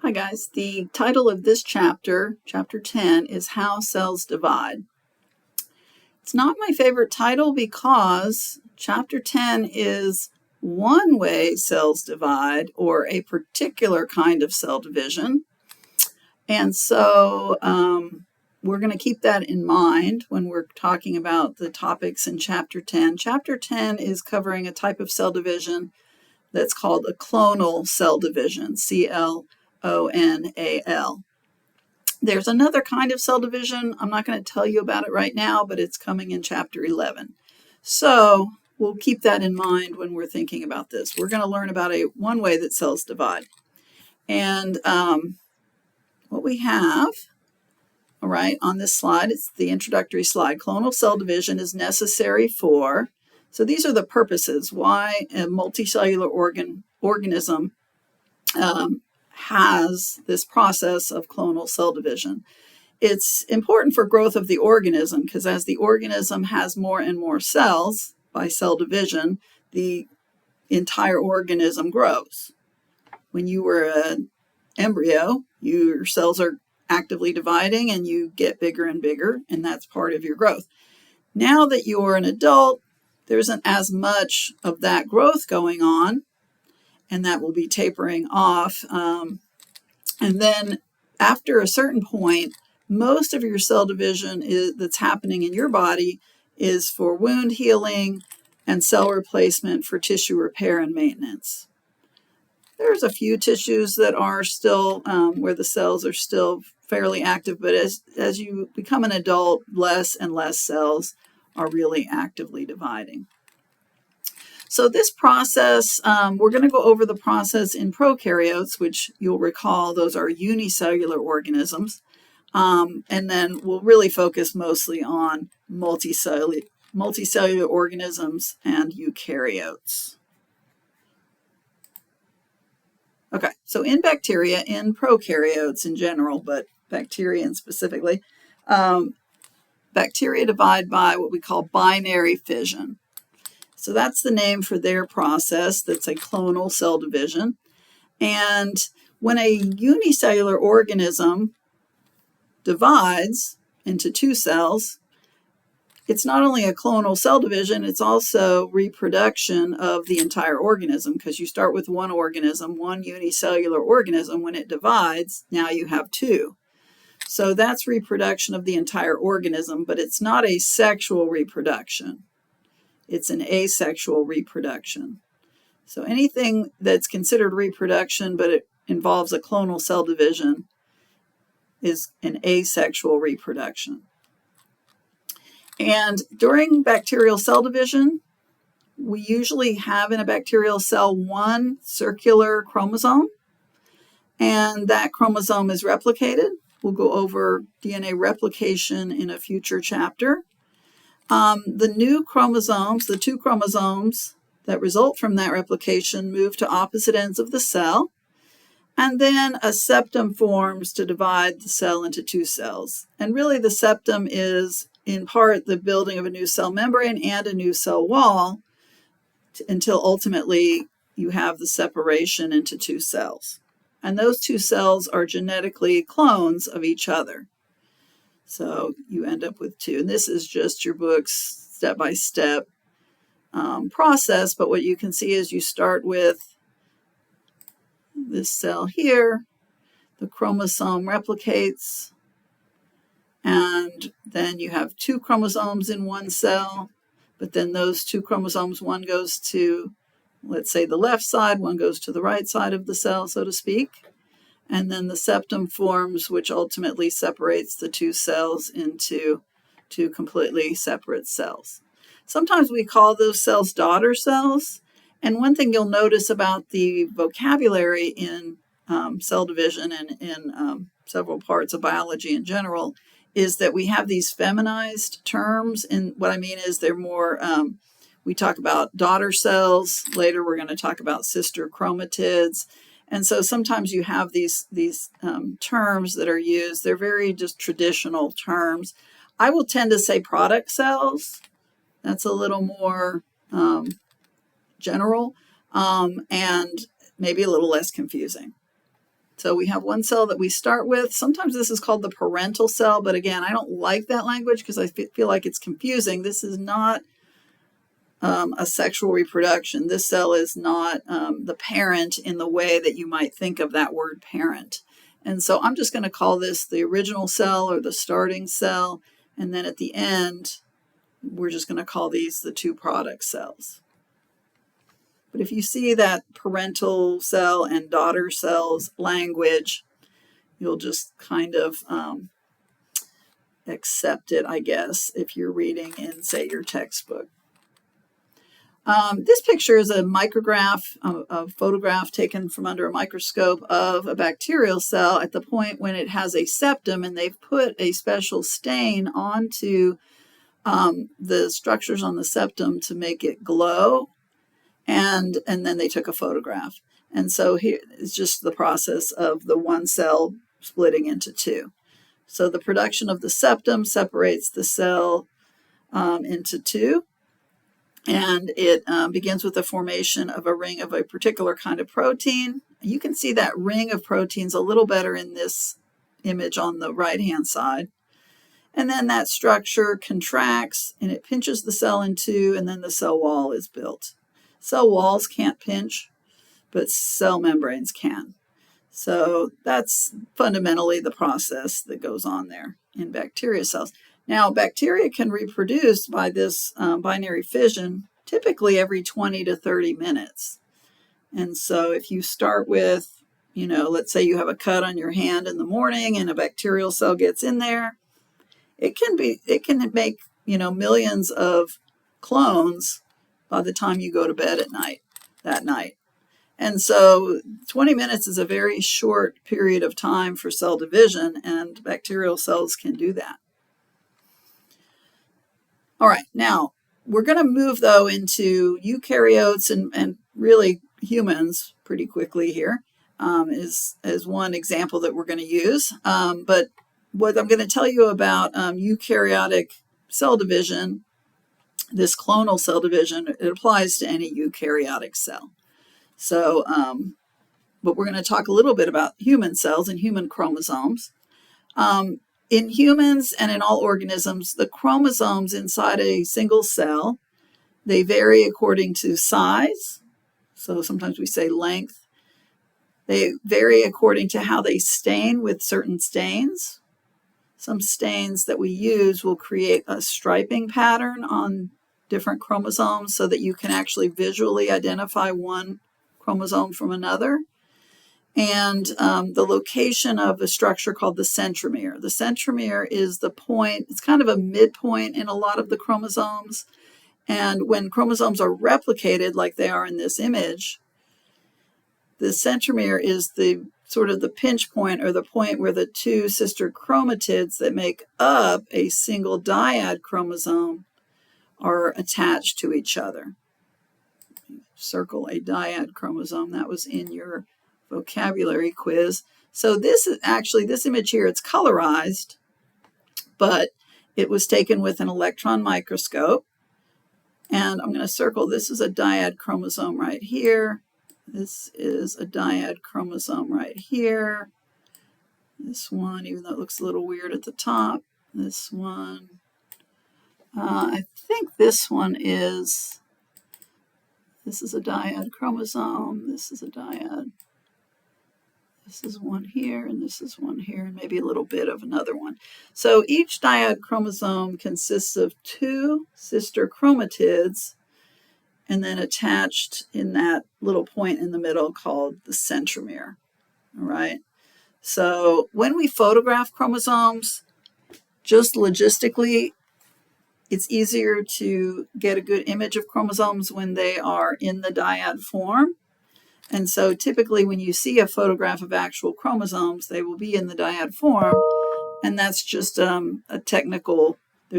Hi guys, the title of this chapter, chapter 10, is How Cells Divide. It's not my favorite title because chapter 10 is one way cells divide, or a particular kind of cell division. And so we're going to keep that in mind when we're talking about the topics in chapter 10. Chapter 10 is covering a type of cell division that's called a clonal cell division, CLONAL. There's another kind of cell division. I'm not going to tell you about it right now, but it's coming in chapter 11. So we'll keep that in mind when we're thinking about this. We're going to learn about one way that cells divide. And what we have, all right, on this slide, it's the introductory slide. Clonal cell division is necessary for, so these are the purposes why a multicellular organism has this process of clonal cell division. It's important for growth of the organism because as the organism has more and more cells by cell division, the entire organism grows. When you were an embryo, your cells are actively dividing and you get bigger and bigger, and that's part of your growth. Now that you're an adult, there isn't as much of that growth going on, and that will be tapering off. And then after a certain point, most of your cell division that's happening in your body is for wound healing and cell replacement for tissue repair and maintenance. There's a few tissues that are still where the cells are still fairly active, but as you become an adult, less and less cells are really actively dividing. So this process, we're going to go over the process in prokaryotes, which you'll recall those are unicellular organisms, and then we'll really focus mostly on multicellular organisms and eukaryotes. Okay, so in bacteria, in prokaryotes in general, but bacteria specifically, bacteria divide by what we call binary fission. So that's the name for their process. That's a clonal cell division. And when a unicellular organism divides into two cells, it's not only a clonal cell division, it's also reproduction of the entire organism, because you start with one organism, one unicellular organism. When it divides, now you have two. So that's reproduction of the entire organism, but it's not a sexual reproduction. It's an asexual reproduction. So anything that's considered reproduction, but it involves a clonal cell division, is an asexual reproduction. And during bacterial cell division, we usually have in a bacterial cell one circular chromosome, and that chromosome is replicated. We'll go over DNA replication in a future chapter. The new chromosomes, the two chromosomes that result from that replication, move to opposite ends of the cell, and then a septum forms to divide the cell into two cells. And really the septum is in part the building of a new cell membrane and a new cell wall until ultimately you have the separation into two cells. And those two cells are genetically clones of each other. So you end up with two. And this is just your book's step-by-step process. But what you can see is you start with this cell here. The chromosome replicates. And then you have two chromosomes in one cell. But then those two chromosomes, one goes to, let's say, the left side, one goes to the right side of the cell, so to speak. And then the septum forms, which ultimately separates the two cells into two completely separate cells. Sometimes we call those cells daughter cells. And one thing you'll notice about the vocabulary in cell division and in several parts of biology in general is that we have these feminized terms. And what I mean is they're more, we talk about daughter cells. Later we're going to talk about sister chromatids. And so sometimes you have these terms that are used. They're very just traditional terms. I will tend to say product cells. That's a little more general and maybe a little less confusing. So we have one cell that we start with. Sometimes this is called the parental cell, but again, I don't like that language because I feel like it's confusing. This is not a sexual reproduction. This cell is not the parent in the way that you might think of that word parent. And so I'm just going to call this the original cell or the starting cell. And then at the end, we're just going to call these the two product cells. But if you see that parental cell and daughter cells language, you'll just kind of accept it, I guess, if you're reading in, say, your textbook. This picture is a micrograph, a photograph taken from under a microscope of a bacterial cell at the point when it has a septum, and they've put a special stain onto the structures on the septum to make it glow, and then they took a photograph. And so here is just the process of the one cell splitting into two. So the production of the septum separates the cell into two. And it begins with the formation of a ring of a particular kind of protein. You can see that ring of proteins a little better in this image on the right-hand side. And then that structure contracts and it pinches the cell in two, and then the cell wall is built. Cell walls can't pinch, but cell membranes can. So that's fundamentally the process that goes on there in bacteria cells. Now, bacteria can reproduce by this binary fission typically every 20 to 30 minutes. And so if you start with, let's say you have a cut on your hand in the morning and a bacterial cell gets in there, it can make, millions of clones by the time you go to bed that night. And so 20 minutes is a very short period of time for cell division, and bacterial cells can do that. All right, now we're going to move, though, into eukaryotes and really humans pretty quickly here as one example that we're going to use. But what I'm going to tell you about eukaryotic cell division, this clonal cell division, it applies to any eukaryotic cell. So, but we're going to talk a little bit about human cells and human chromosomes. In humans and in all organisms, the chromosomes inside a single cell, they vary according to size. So sometimes we say length. They vary according to how they stain with certain stains. Some stains that we use will create a striping pattern on different chromosomes so that you can actually visually identify one chromosome from another. And the location of a structure called the centromere. The centromere is the point, it's kind of a midpoint in a lot of the chromosomes. And when chromosomes are replicated like they are in this image, the centromere is the sort of the pinch point, or the point where the two sister chromatids that make up a single dyad chromosome are attached to each other. Circle a dyad chromosome. That was in your vocabulary quiz. So this image here, it's colorized, but it was taken with an electron microscope. And I'm going to circle, this is a dyad chromosome right here. This is a dyad chromosome right here. This one, even though it looks a little weird at the top. This one, I think this is a dyad chromosome. This is a dyad. This is one here, and this is one here, and maybe a little bit of another one. So each dyad chromosome consists of two sister chromatids, and then attached in that little point in the middle called the centromere. All right. So when we photograph chromosomes, just logistically, it's easier to get a good image of chromosomes when they are in the dyad form. And so typically when you see a photograph of actual chromosomes, they will be in the dyad form. And that's just there's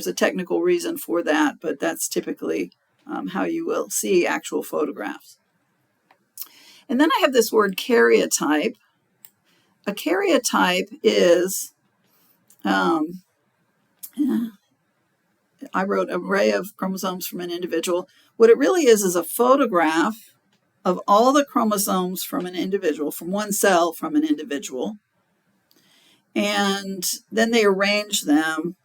a technical reason for that, but that's typically how you will see actual photographs. And then I have this word karyotype. A karyotype is, I wrote array of chromosomes from an individual. What it really is a photograph of all the chromosomes from an individual, from one cell from an individual, and then they arrange them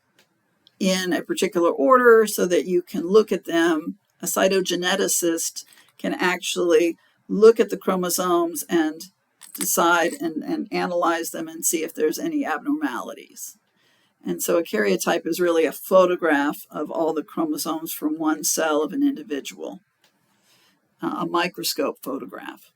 in a particular order so that you can look at them. A cytogeneticist can actually look at the chromosomes and decide and analyze them and see if there's any abnormalities. And so a karyotype is really a photograph of all the chromosomes from one cell of an individual, a microscope photograph.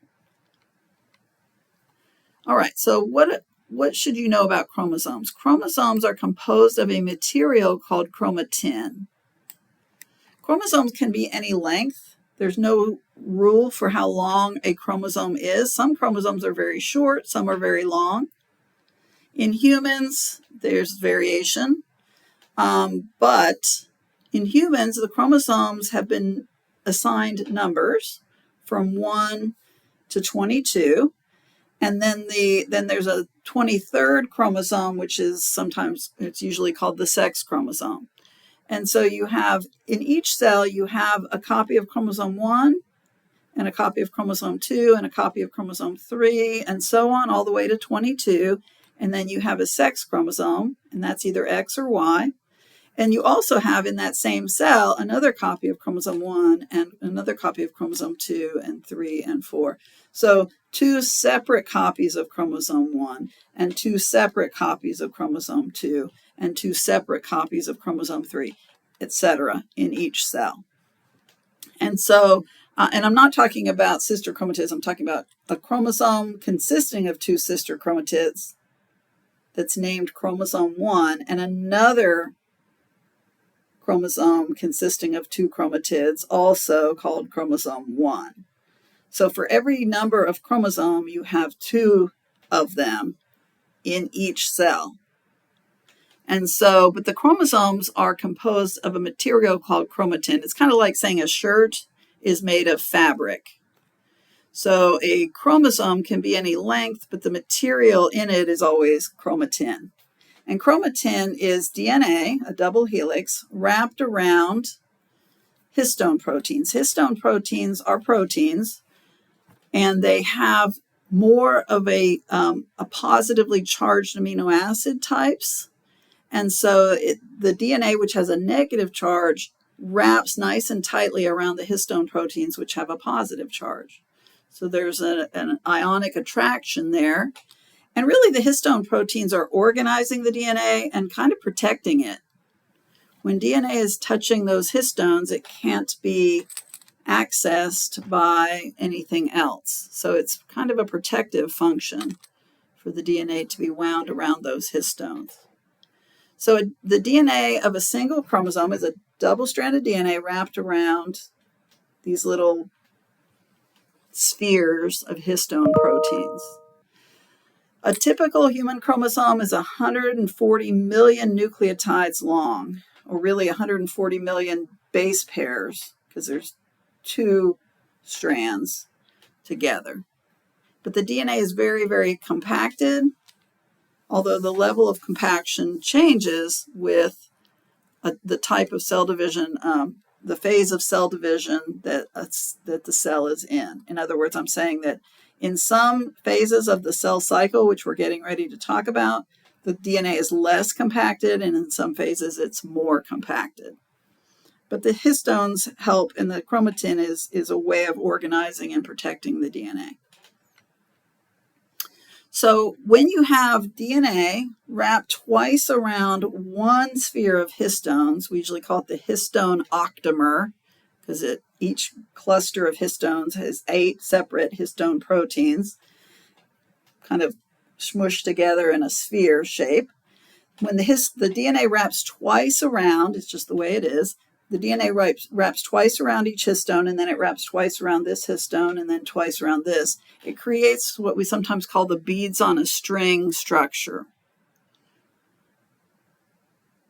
All right, so what should you know about chromosomes? Chromosomes are composed of a material called chromatin. Chromosomes can be any length. There's no rule for how long a chromosome is. Some chromosomes are very short, some are very long. In humans, there's variation, but in humans, the chromosomes have been assigned numbers from 1 to 22, and then there's a 23rd chromosome, which is it's usually called the sex chromosome. And so you have, in each cell, you have a copy of chromosome 1, and a copy of chromosome 2, and a copy of chromosome 3, and so on, all the way to 22. And then you have a sex chromosome, and that's either X or Y. And you also have in that same cell another copy of chromosome 1 and another copy of chromosome 2 and 3 and 4. So 2 separate copies of chromosome 1 and 2 separate copies of chromosome 2 and 2 separate copies of chromosome 3, etc., in each cell. And so, and I'm not talking about sister chromatids, I'm talking about a chromosome consisting of 2 sister chromatids that's named chromosome 1 and another chromosome consisting of 2 chromatids also called chromosome 1. So for every number of chromosome, you have 2 of them in each cell. And so, but the chromosomes are composed of a material called chromatin. It's kind of like saying a shirt is made of fabric. So a chromosome can be any length, but the material in it is always chromatin. And chromatin is DNA, a double helix, wrapped around histone proteins. Histone proteins are proteins, and they have more of a positively charged amino acid types. And so the DNA, which has a negative charge, wraps nice and tightly around the histone proteins, which have a positive charge. So there's an ionic attraction there. And really, the histone proteins are organizing the DNA and kind of protecting it. When DNA is touching those histones, it can't be accessed by anything else. So it's kind of a protective function for the DNA to be wound around those histones. So the DNA of a single chromosome is a double-stranded DNA wrapped around these little spheres of histone proteins. A typical human chromosome is 140 million nucleotides long, or really 140 million base pairs, because there's 2 strands together. But the DNA is very, very compacted, although the level of compaction changes with the type of cell division, the phase of cell division that the cell is in. In other words, I'm saying that in some phases of the cell cycle, which we're getting ready to talk about, the DNA is less compacted, and in some phases it's more compacted. But the histones help, and the chromatin is a way of organizing and protecting the DNA. So when you have DNA wrapped twice around one sphere of histones, we usually call it the histone octamer, because each cluster of histones has 8 separate histone proteins, kind of smushed together in a sphere shape. When the DNA wraps twice around, it's just the way it is, the DNA wraps twice around each histone, and then it wraps twice around this histone, and then twice around this. It creates what we sometimes call the beads on a string structure.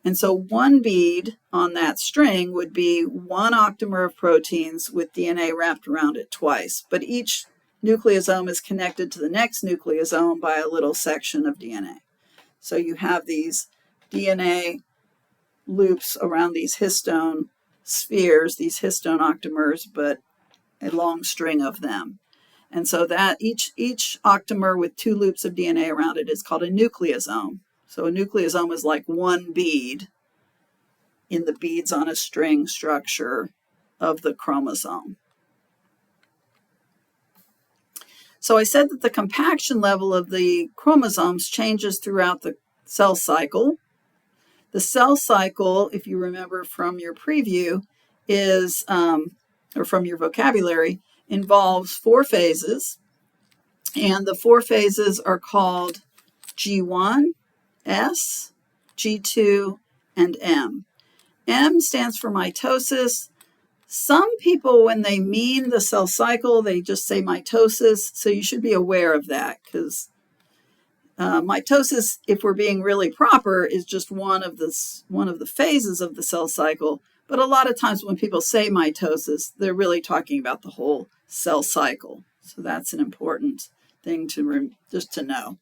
And so one bead on that string would be 1 octamer of proteins with DNA wrapped around it twice. But each nucleosome is connected to the next nucleosome by a little section of DNA. So you have these DNA loops around these histone spheres, these histone octamers, but a long string of them. And so that each octamer with 2 loops of DNA around it is called a nucleosome. So a nucleosome is like one bead in the beads on a string structure of the chromosome. So I said that the compaction level of the chromosomes changes throughout the cell cycle. The cell cycle, if you remember from your preview, is, or from your vocabulary, involves 4 phases. And the 4 phases are called G1, S, G2, and M. M stands for mitosis. Some people, when they mean the cell cycle, they just say mitosis. So you should be aware of that, because mitosis, if we're being really proper, is just one of the phases of the cell cycle. But a lot of times when people say mitosis, they're really talking about the whole cell cycle. So that's an important thing just to know.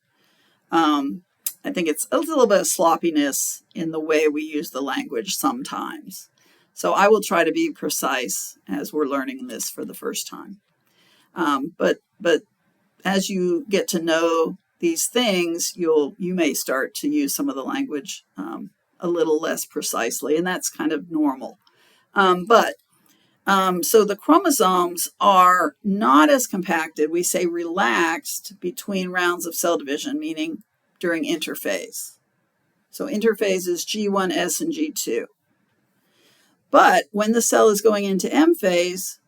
I think it's a little bit of sloppiness in the way we use the language sometimes. So I will try to be precise as we're learning this for the first time. But as you get to know these things, you may start to use some of the language a little less precisely, and that's kind of normal. So the chromosomes are not as compacted, we say relaxed, between rounds of cell division, meaning during interphase. So interphase is G1, S, and G2. But when the cell is going into M phase,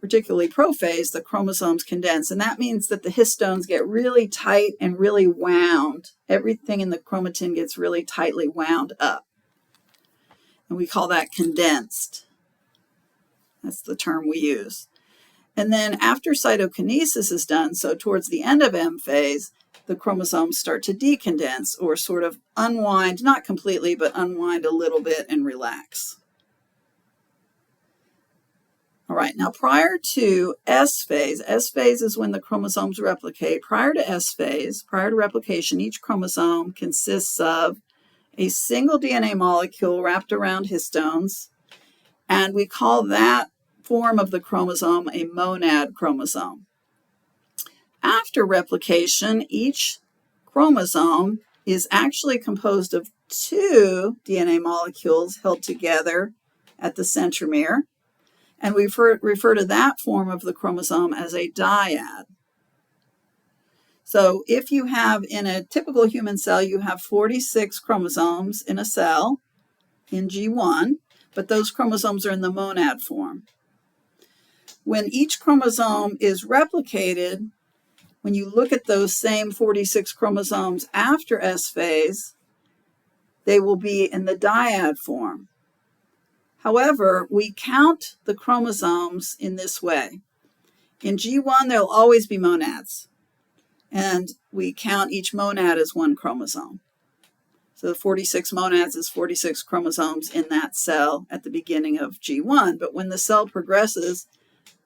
particularly prophase, the chromosomes condense. And that means that the histones get really tight and really wound. Everything in the chromatin gets really tightly wound up. And we call that condensed. That's the term we use. And then after cytokinesis is done, so towards the end of M phase, the chromosomes start to decondense, or sort of unwind, not completely, but unwind a little bit and relax. All right, now prior to S phase is when the chromosomes replicate. Prior to S phase, prior to replication, each chromosome consists of a single DNA molecule wrapped around histones, and we call that form of the chromosome a monad chromosome. After replication, each chromosome is actually composed of 2 DNA molecules held together at the centromere. And we refer to that form of the chromosome as a dyad. So if you have, in a typical human cell, you have 46 chromosomes in a cell in G1, but those chromosomes are in the monad form. When each chromosome is replicated, when you look at those same 46 chromosomes after S phase, they will be in the dyad form. However, we count the chromosomes in this way. In G1, there'll always be monads, and we count each monad as 1 chromosome. So the 46 monads is 46 chromosomes in that cell at the beginning of G1, but when the cell progresses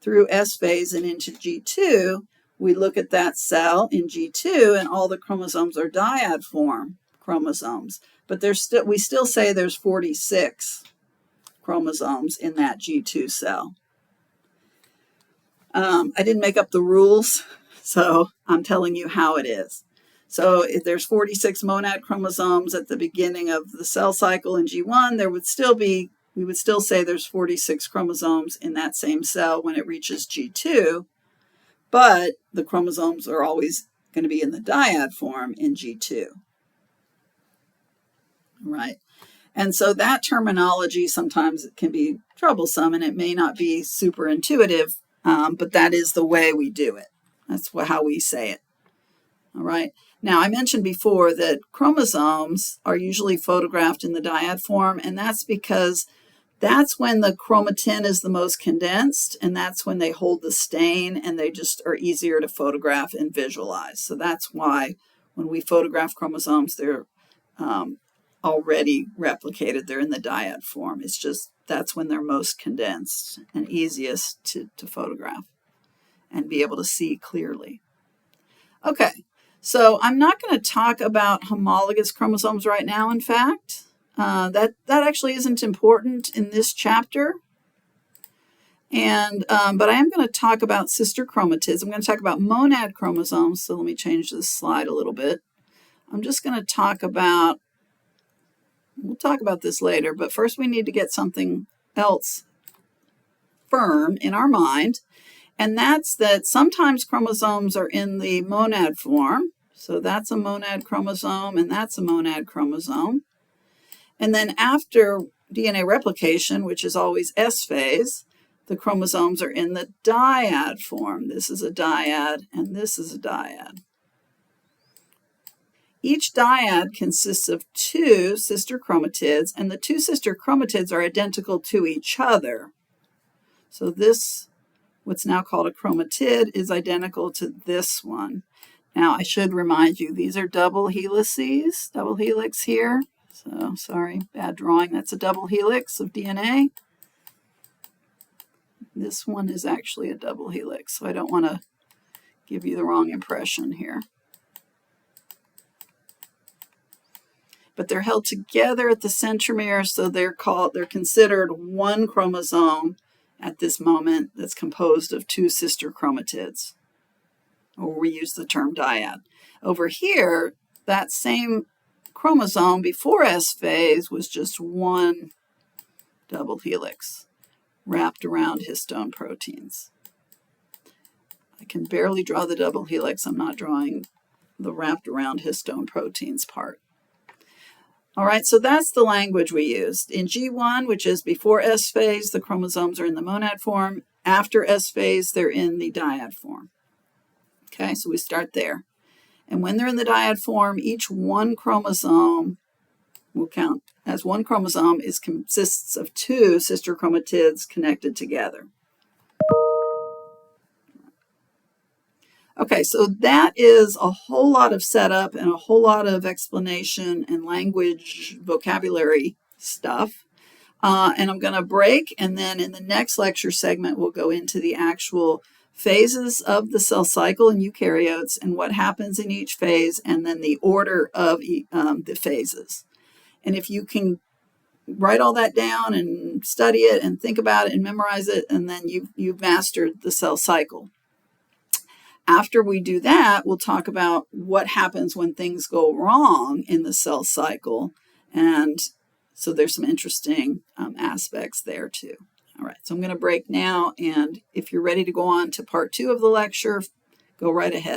through S phase and into G2, we look at that cell in G2, and all the chromosomes are dyad form chromosomes, but we still say there's 46 chromosomes in that G2 cell. I didn't make up the rules, so I'm telling you how it is. So if there's 46 monad chromosomes at the beginning of the cell cycle in G1, we would still say there's 46 chromosomes in that same cell when it reaches G2, but the chromosomes are always going to be in the dyad form in G2. Right? And so that terminology sometimes can be troublesome, and it may not be super intuitive, but that is the way we do it. That's how we say it. All right. Now, I mentioned before that chromosomes are usually photographed in the dyad form, and that's because that's when the chromatin is the most condensed, and that's when they hold the stain, and they just are easier to photograph and visualize. So that's why when we photograph chromosomes, they're already replicated. They're in the dyad form. It's just that's when they're most condensed and easiest to photograph and be able to see clearly. Okay, so I'm not going to talk about homologous chromosomes right now, in fact. That actually isn't important in this chapter. And but I am going to talk about sister chromatids. I'm going to talk about monad chromosomes. So let me change this slide a little bit. I'm just going to talk about, we'll talk about this later, but first we need to get something else firm in our mind. And that's that sometimes chromosomes are in the monad form. So that's a monad chromosome and that's a monad chromosome. And then after DNA replication, which is always S phase, the chromosomes are in the dyad form. This is a dyad and this is a dyad. Each dyad consists of two sister chromatids, and the two sister chromatids are identical to each other. So this, what's now called a chromatid, is identical to this one. Now, I should remind you, these are double helices, double helix here. So, sorry, bad drawing. That's a double helix of DNA. This one is actually a double helix, so I don't want to give you the wrong impression here. But they're held together at the centromere, so they're considered one chromosome at this moment that's composed of two sister chromatids, or we use the term dyad. Over here, that same chromosome before S phase was just one double helix wrapped around histone proteins. I can barely draw the double helix. I'm not drawing the wrapped around histone proteins part. All right, so that's the language we used. In G1, which is before S phase, the chromosomes are in the monad form. After S phase, they're in the dyad form. Okay, so we start there. And when they're in the dyad form, each one chromosome will count as one chromosome consists of two sister chromatids connected together. Okay, so that is a whole lot of setup and a whole lot of explanation and language vocabulary stuff. And I'm going to break, and then in the next lecture segment, we'll go into the actual phases of the cell cycle in eukaryotes and what happens in each phase, and then the order of the phases. And if you can write all that down and study it and think about it and memorize it, and then you've mastered the cell cycle. After we do that, we'll talk about what happens when things go wrong in the cell cycle. And so there's some interesting aspects there too. All right, so I'm going to break now. And if you're ready to go on to part 2 of the lecture, go right ahead.